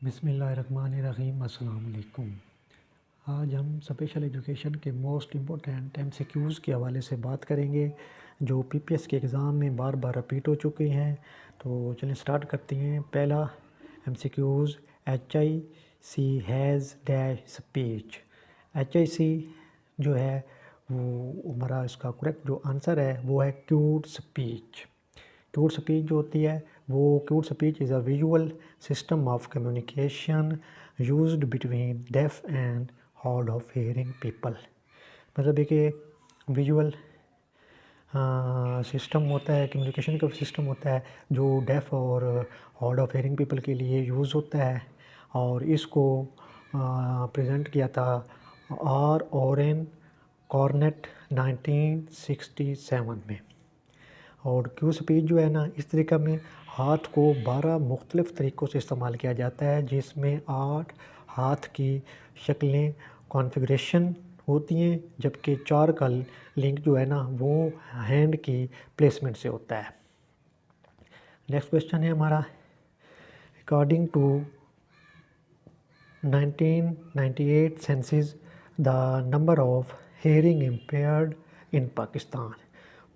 बिस्मिल्लाहिर्रहमानिर्रहीम। अस्सलाम वालेकुम। आज हम स्पेशल एजुकेशन के मोस्ट इम्पोर्टेंट एमसीक्यूज़ के हवाले से बात करेंगे जो पीपीएस के एग्ज़ाम में बार बार रिपीट हो चुके हैं। तो चलिए स्टार्ट करते हैं। पहला MCQs, H I C has dash speech. H I C जो है वो हमारा इसका करेक्ट जो आंसर है वो है क्यूट स्पीच। क्यूट स्पीच जो होती है वो cute speech is a visual system of communication used between deaf and hard of hearing people. मतलब एक विजुअल सिस्टम होता है, कम्युनिकेशन का सिस्टम होता है जो डेफ और हार्ड ऑफ हेयरिंग पीपल के लिए यूज़ होता है। और इसको प्रेजेंट किया था आर ओरेन कॉर्नेट 1967 में। और क्यू स्पीच जो है ना, इस तरीक़ा में हाथ को 12 मुख्तलिफ़ तरीक़ों से इस्तेमाल किया जाता है, जिसमें 8 हाथ की शक्लें कॉन्फ़िगरेशन होती हैं, जबकि 4 का लिंक जो है ना वो हैंड की प्लेसमेंट से होता है। नेक्स्ट क्वेश्चन है हमारा, according to 1998 census the number of hearing impaired in Pakistan.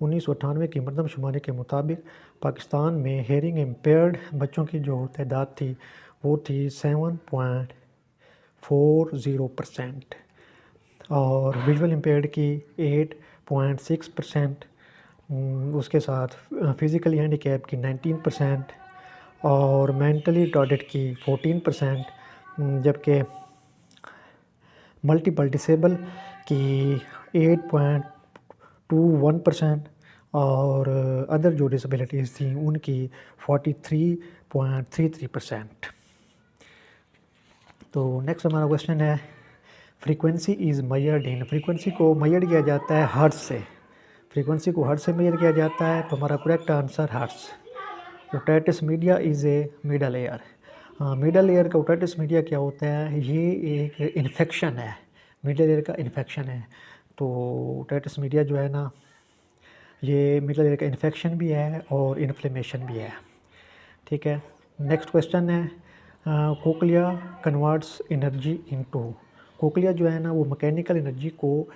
1998 की मरदमशुमारी के मुताबिक पाकिस्तान में हेयरिंग इम्पेयर्ड बच्चों की जो तादाद थी वो थी 7.40%, और विजुअल इम्पेयर्ड की 8.6%, उसके साथ फिज़िकली हैंडीकैप की 19%, और मेंटली रिटार्डेड की 14%, जबकि मल्टीपल डिसेबल की 8.21%, और अदर जो डिसेबिलिटीज़ थी उनकी 43.33%। तो नेक्स्ट हमारा क्वेश्चन है, frequency is measured in. Frequency को मेजर किया जाता है हर्ट्ज़ से। फ्रीक्वेंसी को हर्ट्ज़ से मेजर किया जाता है, तो हमारा correct answer hertz. Otitis media is a middle air. Middle air का ओटाइटिस मीडिया क्या होता है? ये एक इन्फेक्शन है, मिडल एयर का इन्फेक्शन है। तो ओटाइटिस मीडिया जो है ना, ये मिडल एयर का इन्फेक्शन भी है और इन्फ्लेमेशन भी है। ठीक है। नेक्स्ट क्वेश्चन है, cochlea converts energy into. Cochlea जो है ना वो मैकेनिकल एनर्जी को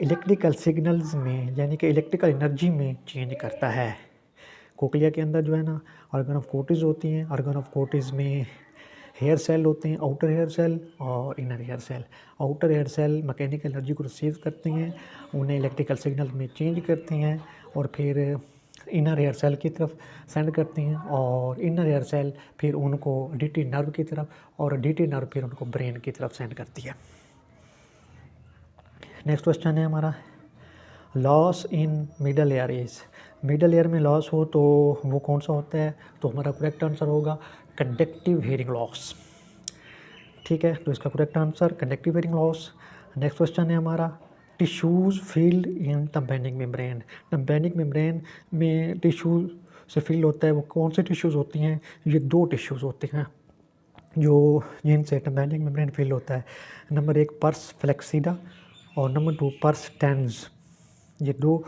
इलेक्ट्रिकल सिग्नल्स में, यानी कि इलेक्ट्रिकल एनर्जी में चेंज करता है। कोक्लिया के अंदर जो है ना ऑर्गन ऑफ कोटिस होती हैं। ऑर्गन ऑफ कोटिस में हेयर सेल होते हैं, आउटर हेयर सेल और inner hair cell. Outer hair cell mechanical energy को रिसीव करते हैं, उन्हें इलेक्ट्रिकल सिग्नल में चेंज करते हैं और फिर इनर हेयर सेल की तरफ सेंड करते हैं, और इनर हेयर सेल फिर उनको डीटी नर्व की तरफ, और डीटी नर्व फिर उनको ब्रेन की तरफ सेंड करती है। नेक्स्ट क्वेश्चन है हमारा, loss in middle air is. Middle ear में लॉस हो तो वो कौन सा होता है? तो हमारा करेक्ट आंसर होगा कंडक्टिव हेयरिंग लॉस। ठीक है, तो इसका correct answer conductive hearing loss. Next question है हमारा, टिश्यूज़ फील्ड इन टाम्पैनिक मेम्ब्रेन। टाम्पैनिक मेम्ब्रेन में टिश्यू से फील्ड होता है, वो कौन से टिश्यूज़ होती हैं? ये 2 टिश्यूज़ होते हैं जो जिनसे टाम्पैनिक मेम्ब्रेन फील्ड होता है। नंबर 1 पर्स फ्लेक्सिडा और नंबर 2 पर्स टेंस। ये 2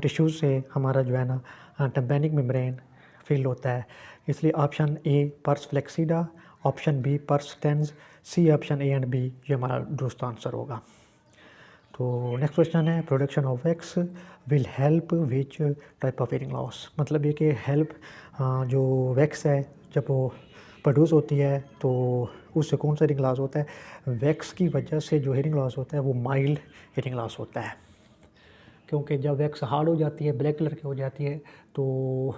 टिश्यूज़ से हमारा जो है ना टाम्पैनिक मेम्ब्रेन फील्ड होता है। इसलिए option a pars flaccida, option b pars tensa, c option a and b ये हमारा दुरुस्त आंसर होगा। तो नेक्स्ट क्वेश्चन है, production of wax will help which type of hearing loss. मतलब ये कि हेल्प जो वैक्स है जब वो प्रोड्यूस होती है तो उससे कौन सा हेयरिंग लॉस होता है? वैक्स की वजह से जो हेयरिंग लॉस होता है वो माइल्ड हेयरिंग लॉस होता है, क्योंकि जब वैक्स हार्ड हो जाती है, ब्लैक कलर की हो जाती है, तो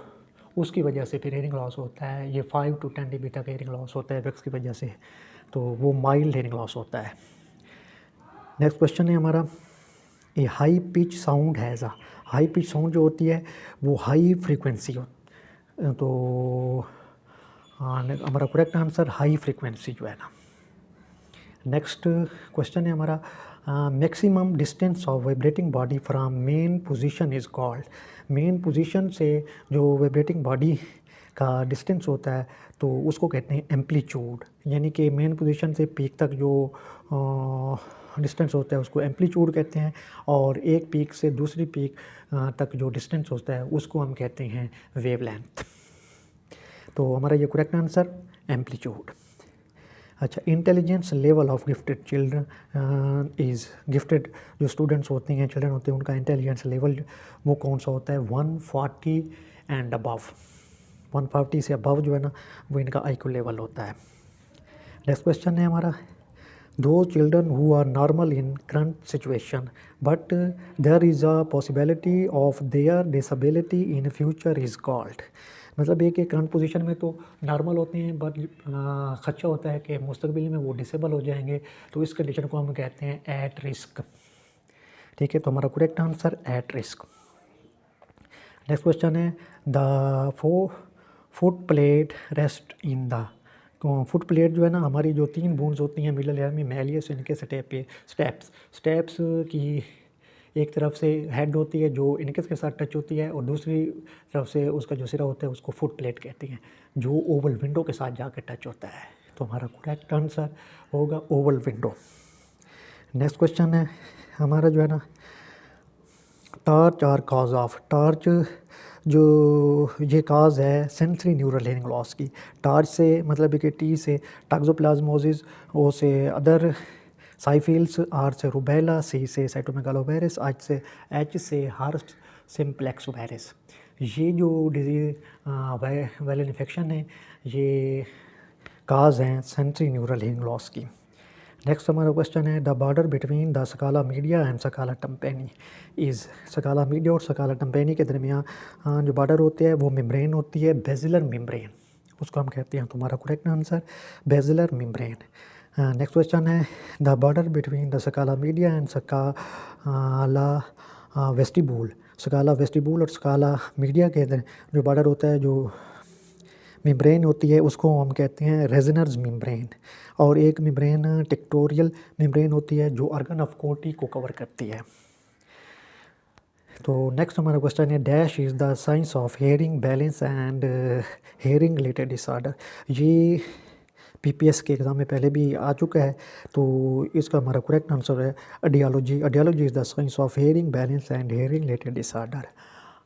उसकी वजह से फिर हेयरिंग लॉस होता है। ये 5 to 10 dB तक हेयरिंग लॉस होता है वैक्स की वजह से, तो वो माइल्ड हेयरिंग लॉस होता है। नेक्स्ट क्वेश्चन है हमारा, a high pitch sound has a. High pitch sound जो होती है वो हाई फ्रीक्वेंसी हो, तो हमारा करेक्ट आंसर हाई फ्रीक्वेंसी जो है ना। नेक्स्ट क्वेश्चन है हमारा, maximum distance of vibrating body from main position is called. Main position से जो वाइब्रेटिंग बॉडी का डिस्टेंस होता है तो उसको कहते हैं एम्पलीट्यूड। यानी कि मेन पोजीशन से पीक तक जो डिस्टेंस होता है उसको एम्पलीट्यूड कहते हैं, और एक पीक से दूसरी पीक तक जो डिस्टेंस होता है उसको हम कहते हैं वेवलेंथ। तो हमारा ये करेक्ट आंसर एम्पलीट्यूड। अच्छा, intelligence level of gifted children is gifted जो स्टूडेंट्स होते हैं, चिल्ड्रन होते हैं, उनका इंटेलिजेंस लेवल वो कौन सा होता है? 140 एंड अबव। 140 से अबव जो है ना वो इनका IQ लेवल होता है। नेक्स्ट क्वेश्चन है हमारा, दो children who are normal in current situation but there is a possibility of their disability in future is called. मतलब एक करंट पोजीशन में तो नॉर्मल होते हैं बट खदशा होता है कि मुस्तकबिल में वो डिसेबल हो जाएंगे, तो इस कंडीशन को हम कहते हैं एट रिस्क। ठीक है, तो हमारा correct answer at risk. Next question है, the foot plate rest in the. Foot plate जो है ना हमारी जो 3 बोन्स होती हैं मिडल एयर में, मैलियस इनके स्टेप्स की एक तरफ से हेड होती है जो इनके के साथ टच होती है और दूसरी तरफ से उसका जो सिरा होता है उसको फुट प्लेट कहते हैं, जो ओवल विंडो के साथ जाकर टच होता है। तो हमारा करेक्ट आंसर होगा ओवल विंडो। नेक्स्ट क्वेश्चन है हमारा जो है ना, टॉर्च और कॉज ऑफ। टॉर्च जो ये काज है सेंसरी न्यूरल हेयरिंग लॉस की। टॉर्च से मतलब है कि टी से टॉक्सोप्लाज्मोसिस, ओ से अदर साइफिल्स, आर से रूबेला, सी से साइटोमेगालोवायरस, एच से हार्स सिम्प्लेक्स वायरस। ये जो डिजीज़ वायरल इन्फेक्शन है ये काज हैं सेंसरी न्यूरल हेयरिंग लॉस की। नेक्स्ट हमारा क्वेश्चन है, the border between the scala media and scala tympani is. Scala media और स्काला टम्पेनी के दरमियान जो बॉर्डर होते हैं वो मेम्ब्रेन होती है, बेजिलर मेम्ब्रेन उसको हम कहते हैं। तुम्हारा correct answer basilar membrane. Next question है, the border between the scala media and scala vestibule. Scala vestibule और स्काला मीडिया के जो बॉर्डर होता है, जो मेम्ब्रेन होती है उसको हम कहते हैं रेजनर्स मेम्ब्रेन, और एक मेम्ब्रेन टेक्टोरियल मेम्ब्रेन होती है जो ऑर्गन ऑफ कोटी को कवर करती है। तो नेक्स्ट हमारा क्वेश्चन है, dash is the science of hearing balance and hearing related disorder. ये PPS के एग्ज़ाम में पहले भी आ चुका है, तो इसका हमारा करेक्ट आंसर है audiology. Audiology is the science of hearing balance and hearing related disorder.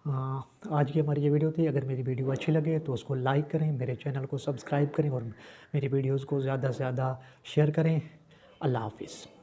आज की हमारी ये वीडियो थी। अगर मेरी वीडियो अच्छी लगे तो उसको लाइक करें, मेरे चैनल को सब्सक्राइब करें और मेरी वीडियोज़ को ज़्यादा से ज़्यादा शेयर करें। अल्लाह हाफिज़।